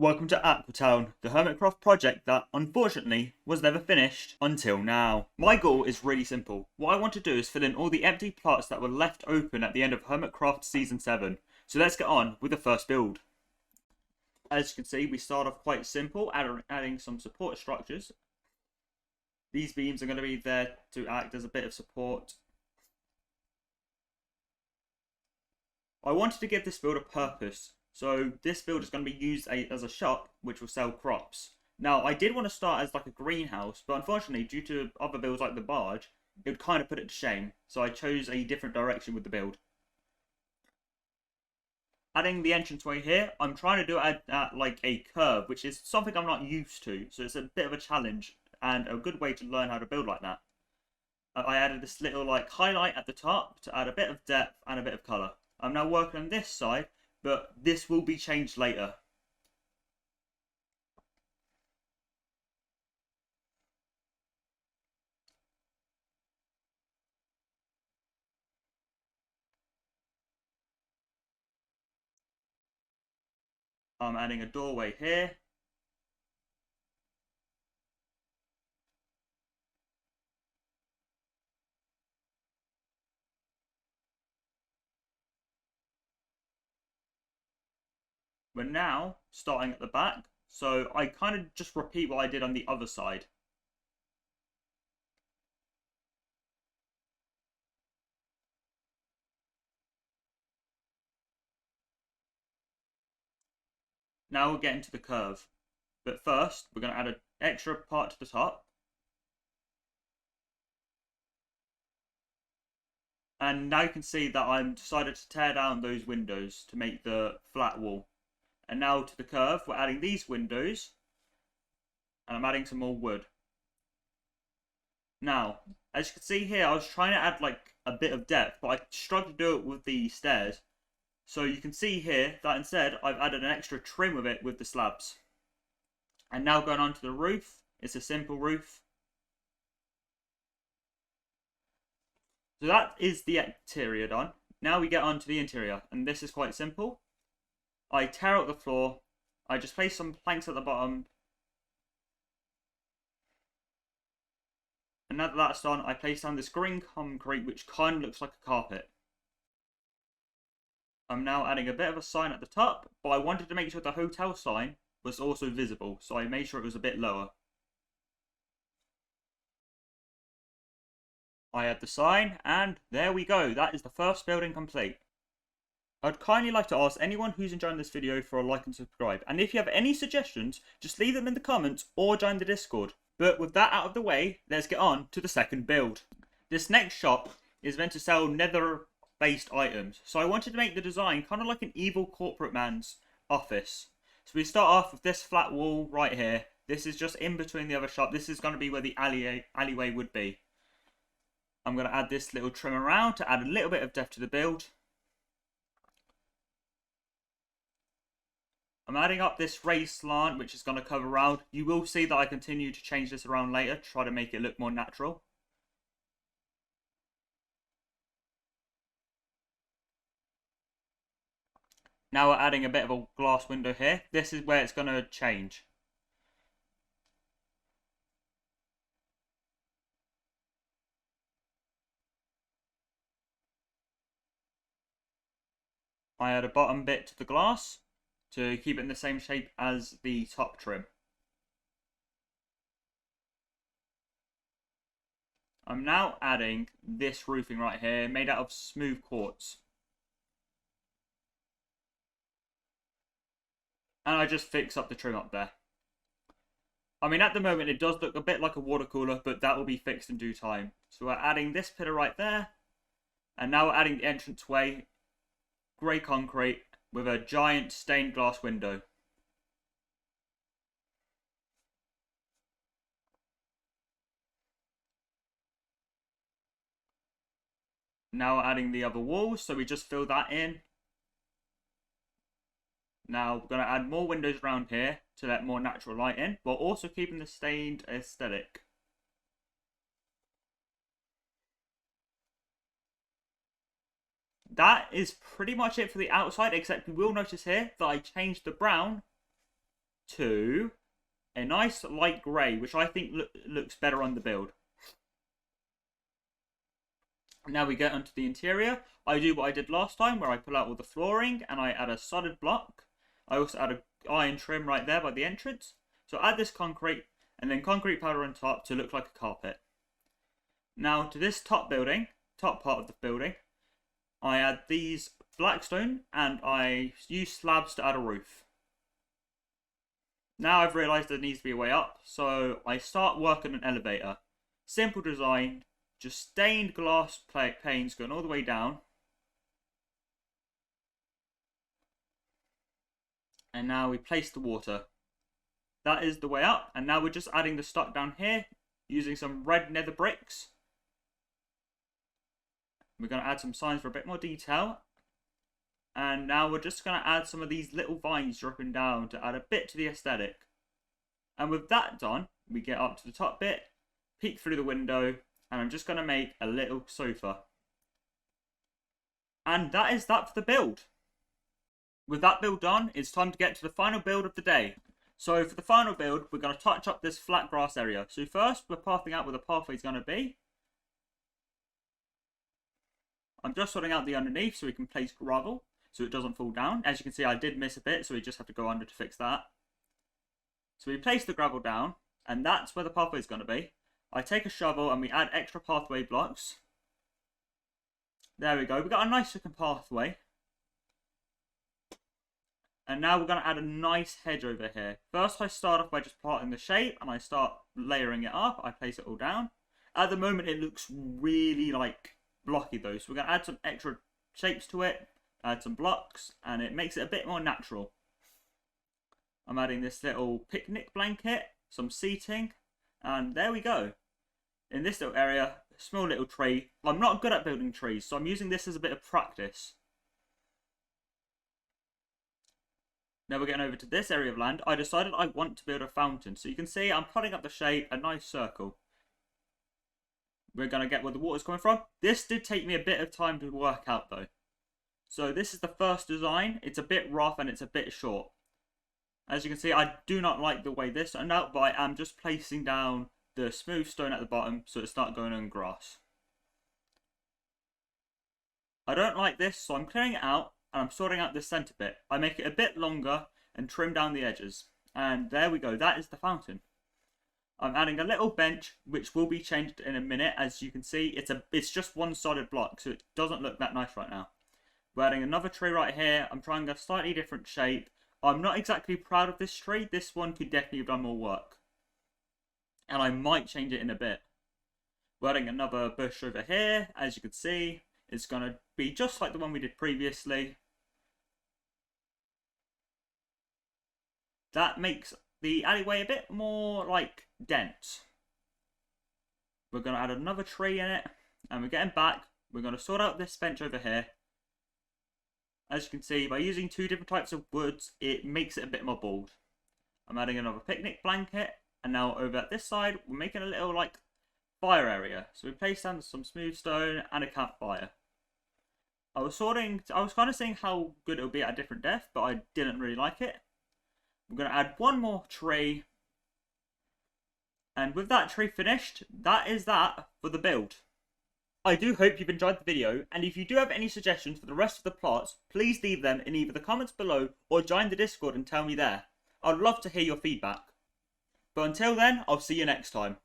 Welcome to AquaTown, the HernitCrafts project that, unfortunately, was never finished until now. My goal is really simple. What I want to do is fill in all the empty plots that were left open at the end of HernitCrafts Season 7. So let's get on with the first build. As you can see, we start off quite simple, adding some support structures. These beams are going to be there to act as a bit of support. I wanted to give this build a purpose. So this build is going to be used as a shop, which will sell crops. Now, I did want to start as like a greenhouse, but unfortunately, due to other builds like the barge, it would kind of put it to shame. So I chose a different direction with the build. Adding the entranceway here, I'm trying to do it at like a curve, which is something I'm not used to. So it's a bit of a challenge and a good way to learn how to build like that. I added this little like highlight at the top to add a bit of depth and a bit of colour. I'm now working on this side, but this will be changed later. I'm adding a doorway here. We're now starting at the back, so I kind of just repeat what I did on the other side. Now we're getting to the curve, but first we're going to add an extra part to the top. And now you can see that I've decided to tear down those windows to make the flat wall. And now to the curve, we're adding these windows, and I'm adding some more wood. Now, as you can see here, I was trying to add like a bit of depth, but I struggled to do it with the stairs. So you can see here that instead I've added an extra trim with it with the slabs. And now going on to the roof, it's a simple roof. So that is the exterior done. Now we get on to the interior, and this is quite simple. I tear out the floor, I just place some planks at the bottom. And now that that's done, I place down this green concrete which kind of looks like a carpet. I'm now adding a bit of a sign at the top, but I wanted to make sure the hotel sign was also visible, so I made sure it was a bit lower. I add the sign, and there we go. That is the first building complete. I'd kindly like to ask anyone who's enjoying this video for a like and subscribe. And if you have any suggestions, just leave them in the comments or join the Discord. But with that out of the way, let's get on to the second build. This next shop is meant to sell nether-based items. So I wanted to make the design kind of like an evil corporate man's office. So we start off with this flat wall right here. This is just in between the other shop. This is going to be where the alleyway would be. I'm going to add this little trim around to add a little bit of depth to the build. I'm adding up this raised slant, which is going to cover around. You will see that I continue to change this around later to try to make it look more natural. Now we're adding a bit of a glass window here. This is where it's going to change. I add a bottom bit to the glass to keep it in the same shape as the top trim. I'm now adding this roofing right here, made out of smooth quartz. And I just fix up the trim up there. I mean, at the moment it does look a bit like a water cooler, but that will be fixed in due time. So we're adding this pillar right there. And now we're adding the entranceway, grey concrete, with a giant stained glass window. Now we're adding the other walls, so we just fill that in. Now we're going to add more windows around here to let more natural light in, while also keeping the stained aesthetic. That is pretty much it for the outside, except you will notice here that I changed the brown to a nice light grey, which I think looks better on the build. Now we get onto the interior. I do what I did last time, where I pull out all the flooring and I add a solid block. I also add a iron trim right there by the entrance. So add this concrete and then concrete powder on top to look like a carpet. Now to this top part of the building, I add these blackstone and I use slabs to add a roof. Now I've realised there needs to be a way up, so I start working an elevator. Simple design, just stained glass panes going all the way down. And now we place the water. That is the way up, and now we're just adding the stuff down here using some red nether bricks. We're going to add some signs for a bit more detail. And now we're just going to add some of these little vines dropping down to add a bit to the aesthetic. And with that done, we get up to the top bit, peek through the window, and I'm just going to make a little sofa. And that is that for the build. With that build done, it's time to get to the final build of the day. So for the final build, we're going to touch up this flat grass area. So first, we're pathing out where the pathway is going to be. I'm just sorting out the underneath so we can place gravel so it doesn't fall down. As you can see, I did miss a bit, so we just have to go under to fix that. So we place the gravel down, and that's where the pathway is going to be. I take a shovel and we add extra pathway blocks. There we go. We've got a nice looking pathway. And now we're going to add a nice hedge over here. First, I start off by just plotting the shape and I start layering it up. I place it all down. At the moment, it looks really like blocky though. So we're going to add some extra shapes to it, add some blocks, and it makes it a bit more natural. I'm adding this little picnic blanket, some seating, and there we go. In this little area, a small little tree. I'm not good at building trees, so I'm using this as a bit of practice. Now we're getting over to this area of land. I decided I want to build a fountain. So you can see I'm plotting up the shape, a nice circle. We're going to get where the water's coming from. This did take me a bit of time to work out though. So this is the first design. It's a bit rough and it's a bit short. As you can see, I do not like the way this turned out, but I am just placing down the smooth stone at the bottom so it's not going on grass. I don't like this, so I'm clearing it out. And I'm sorting out this centre bit. I make it a bit longer and trim down the edges. And there we go, that is the fountain. I'm adding a little bench, which will be changed in a minute. As you can see, it's just one solid block, so it doesn't look that nice right now. We're adding another tree right here. I'm trying a slightly different shape. I'm not exactly proud of this tree. This one could definitely have done more work. And I might change it in a bit. We're adding another bush over here, as you can see. It's going to be just like the one we did previously. That makes the alleyway a bit more like dense. We're going to add another tree in it. And we're getting back. We're going to sort out this bench over here. As you can see, by using two different types of woods, it makes it a bit more bold. I'm adding another picnic blanket. And now over at this side, we're making a little like fire area. So we place down some smooth stone and a campfire. I was kind of seeing how good it would be at a different depth, but I didn't really like it. We're going to add one more tree. And with that tree finished, that is that for the build. I do hope you've enjoyed the video, and if you do have any suggestions for the rest of the plots, please leave them in either the comments below or join the Discord and tell me there. I'd love to hear your feedback. But until then, I'll see you next time.